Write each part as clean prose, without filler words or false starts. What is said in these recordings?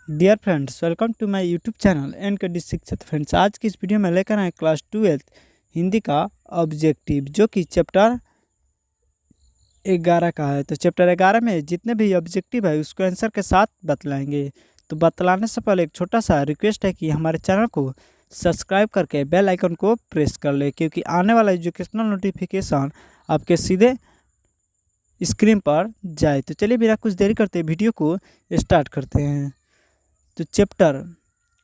Dear friends, welcome to my YouTube channel N K D शिक्षक। Friends, आज की इस वीडियो में लेकर आए क्लास 12 हिंदी का ऑब्जेक्टिव, जो कि चैप्टर 11 का है। तो चैप्टर 11 में जितने भी ऑब्जेक्टिव है उसको आंसर के साथ बतलाएंगे। तो बतलाने से पहले एक छोटा सा रिक्वेस्ट है कि हमारे चैनल को सब्सक्राइब करके बेल आइकन को प्रेस कर ले, क्योंकि आने वाला एजुकेशनल नोटिफिकेशन आपके सीधे स्क्रीन पर जाए। तो चलिए बिना कुछ देरी करते वीडियो को स्टार्ट करते हैं। तो चैप्टर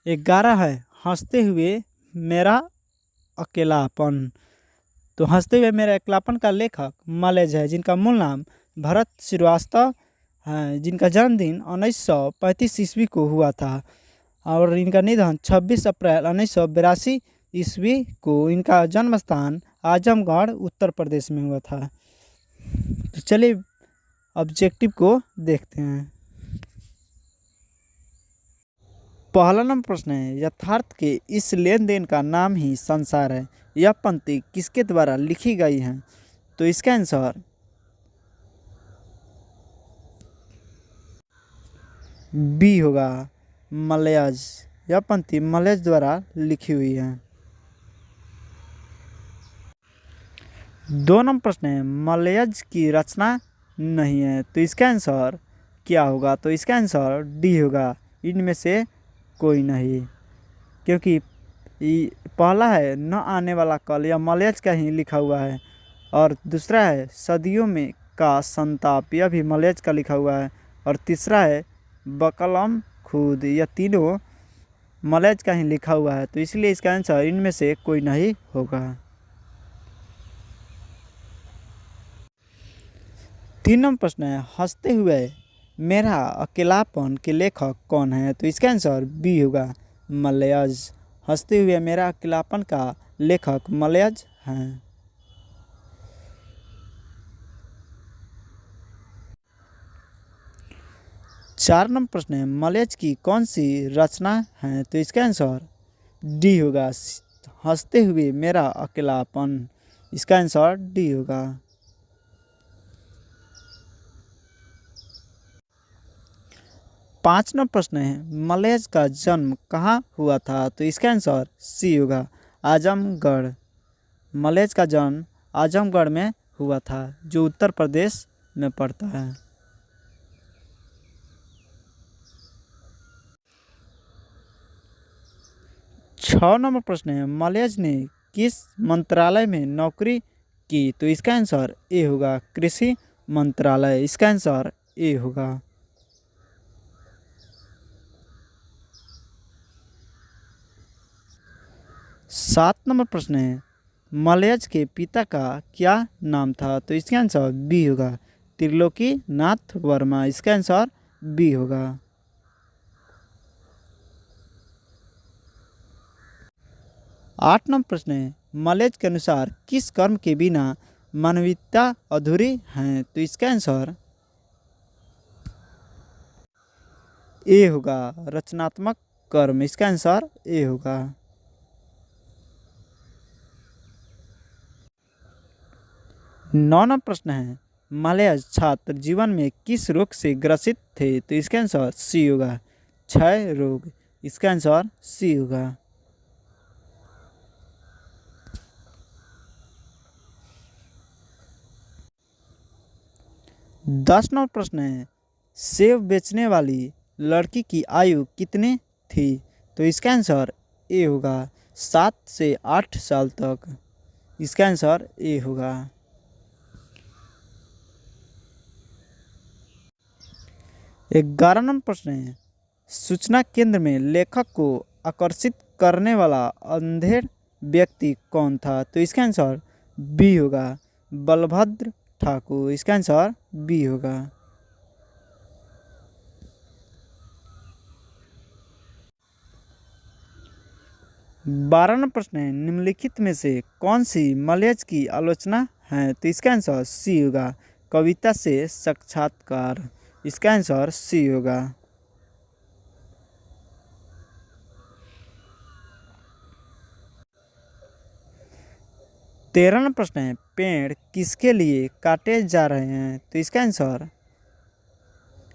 11 है हंसते हुए मेरा अकेलापन। तो हंसते हुए मेरा अकेलापन का लेखक मलेज है, जिनका मूल नाम भरत श्रीवास्तव है, जिनका जन्मदिन 1935 ईस्वी को हुआ था और इनका निधन 26 अप्रैल 1982 ईस्वी को। इनका जन्म स्थान आजमगढ़ उत्तर प्रदेश में हुआ था। तो चलिए ऑब्जेक्टिव को देखते हैं। पहला नंबर प्रश्न है, यथार्थ के इस लेन देन का नाम ही संसार है। यह पंक्ति किसके द्वारा लिखी गई है? तो इसका आंसर बी होगा, मलयज। यह पंक्ति मलयज द्वारा लिखी हुई है। 2 नंबर प्रश्न है, मलयज की रचना नहीं है। तो इसका आंसर क्या होगा? तो इसका आंसर डी होगा, इनमें से कोई नहीं, क्योंकि पहला है न आने वाला कल, यह मलयज का ही लिखा हुआ है। और दूसरा है सदियों में का संताप, यह भी मलयज का लिखा हुआ है। और तीसरा है बकलम खुद, यह तीनों मलयज का ही लिखा हुआ है। तो इसलिए इसका आंसर इनमें से कोई नहीं होगा। 3 नंबर प्रश्न है, हंसते हुए मेरा अकेलापन के लेखक कौन है? तो इसका आंसर बी होगा, मलयज। हंसते हुए मेरा अकेलापन का लेखक मलयज हैं। 4 नंबर प्रश्न है, मलयज की कौन सी रचना है? तो इसका आंसर डी होगा, हंसते हुए मेरा अकेलापन। इसका आंसर डी होगा। 5 नंबर प्रश्न है, मलयज का जन्म कहाँ हुआ था? तो इसका आंसर सी होगा, आजमगढ़। मलयज का जन्म आजमगढ़ में हुआ था, जो उत्तर प्रदेश में पड़ता है। 6 नंबर प्रश्न है, मलयज ने किस मंत्रालय में नौकरी की? तो इसका आंसर ए होगा, कृषि मंत्रालय। इसका आंसर ए होगा। 7 नंबर प्रश्न है, मलयज के पिता का क्या नाम था? तो इसका आंसर बी होगा, त्रिलोकी नाथ वर्मा। इसका आंसर बी होगा। 8 नंबर प्रश्न है, मलयज के अनुसार किस कर्म के बिना मानवीयता अधूरी है? तो इसका आंसर ए होगा, रचनात्मक कर्म। इसका आंसर ए होगा। 9 नंबर प्रश्न है, मलयज छात्र जीवन में किस रोग से ग्रसित थे? तो इसका आंसर सी होगा, क्षय रोग। इसका आंसर सी होगा। 10 नंबर प्रश्न है, सेब बेचने वाली लड़की की आयु कितनी थी? तो इसका आंसर ए होगा, 7 से 8 साल तक। इसका आंसर ए होगा। 11 नंबर प्रश्न है, सूचना केंद्र में लेखक को आकर्षित करने वाला अंधेर व्यक्ति कौन था? तो इसका आंसर बी होगा, बलभद्र ठाकुर। इसका आंसर बी होगा। 12 नंबर प्रश्न है, निम्नलिखित में से कौन सी मलयज की आलोचना है? तो इसका आंसर सी होगा, कविता से साक्षात्कार। इसका आंसर सी होगा। 13 नंबर प्रश्न है, पेड़ किसके लिए काटे जा रहे हैं? तो इसका आंसर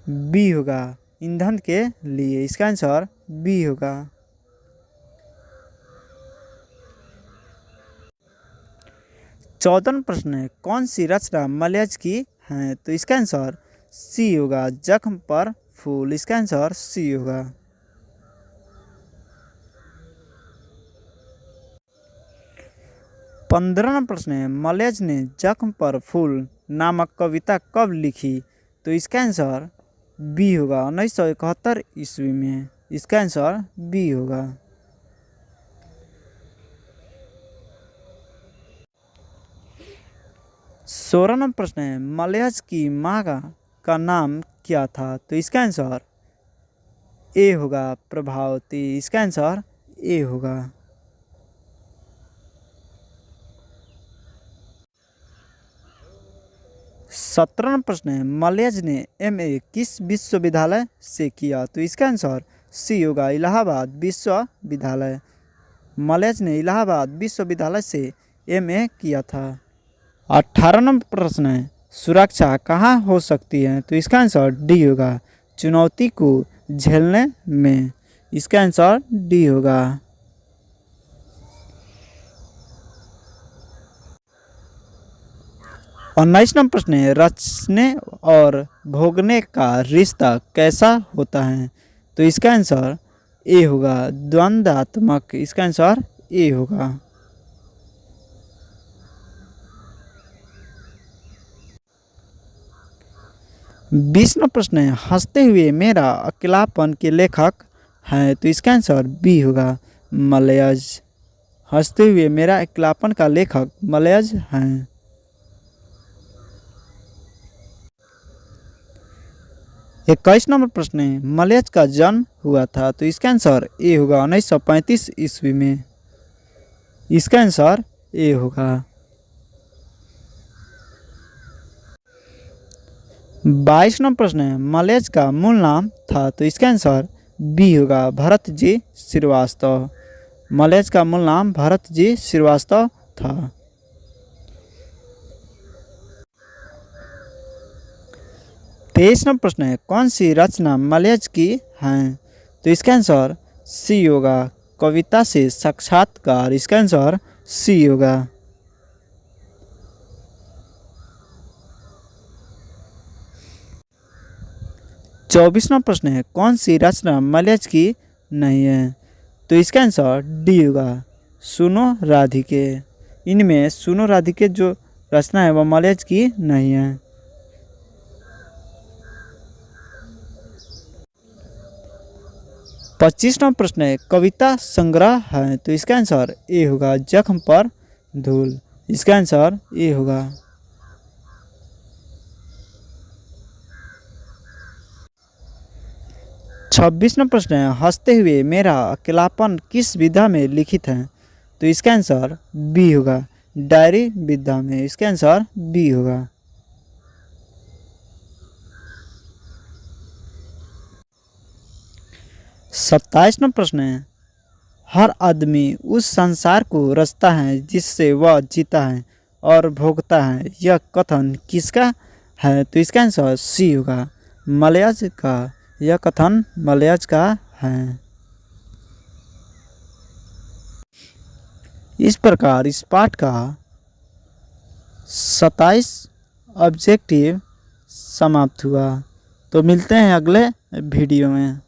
बी होगा, ईंधन के लिए। इसका आंसर बी होगा। चौदह प्रश्न है, कौन सी रचना मलयज की है? तो इसका आंसर सी होगा, जख्म पर फूल। इसका आंसर सी होगा। 15 प्रश्न है, मलयज ने जख्म पर फूल नामक कविता कब लिखी? तो इसका आंसर बी होगा, 1971 ईस्वी में। इसका आंसर बी होगा। 16 प्रश्न है, मलयज की माँ का नाम क्या था? तो इसका आंसर ए होगा, प्रभावती। इसका आंसर ए होगा। 17 प्रश्न है, मलयज ने एमए किस विश्वविद्यालय से किया? तो इसका आंसर सी होगा, इलाहाबाद विश्वविद्यालय। मलयज ने इलाहाबाद विश्वविद्यालय से एमए किया था। 18 प्रश्न है, सुरक्षा कहाँ हो सकती है? तो इसका आंसर डी होगा, चुनौती को झेलने में। इसका आंसर डी होगा। 19 प्रश्न है, रचने और भोगने का रिश्ता कैसा होता है? तो इसका आंसर ए होगा, द्वंद्वात्मक। इसका आंसर ए होगा। 20 प्रश्न है, हंसते हुए मेरा अकेलापन के लेखक हैं? तो इसका आंसर बी होगा, मलयज। हंसते हुए मेरा अकेलापन का लेखक मलयज हैं। 21 नंबर प्रश्न है, मलयज का जन्म हुआ था? तो इसका आंसर ए होगा, 1935 ईस्वी में। इसका आंसर ए होगा। 22 नंबर प्रश्न है, मलयज का मूल नाम था? तो इसका आंसर बी होगा, भरत जी श्रीवास्तव। मलयज का मूल नाम भरत जी श्रीवास्तव था। 23 नंबर प्रश्न है, कौन सी रचना मलयज की है? तो इसका आंसर सी होगा, कविता से साक्षात्कार। इसका आंसर सी होगा। 24 नंबर प्रश्न है, कौन सी रचना मलयज की नहीं है? तो इसका आंसर डी होगा, सुनो राधिके। इनमें सुनो राधिके जो रचना है वह मलयज की नहीं है। 25 नंबर प्रश्न है, कविता संग्रह है? तो इसका आंसर ए होगा, जख्म पर धूल। इसका आंसर ए होगा। 26 नंबर प्रश्न है, हंसते हुए मेरा अकेलापन किस विधा में लिखित है? तो इसका आंसर बी होगा, डायरी विधा में। इसका आंसर बी होगा। 27 नंबर प्रश्न है, हर आदमी उस संसार को रचता है जिससे वह जीता है और भोगता है। यह कथन किसका है? तो इसका आंसर सी होगा, मलयज का। यह कथन मलयज का है। इस प्रकार इस पाठ का 27 ऑब्जेक्टिव समाप्त हुआ। तो मिलते हैं अगले वीडियो में।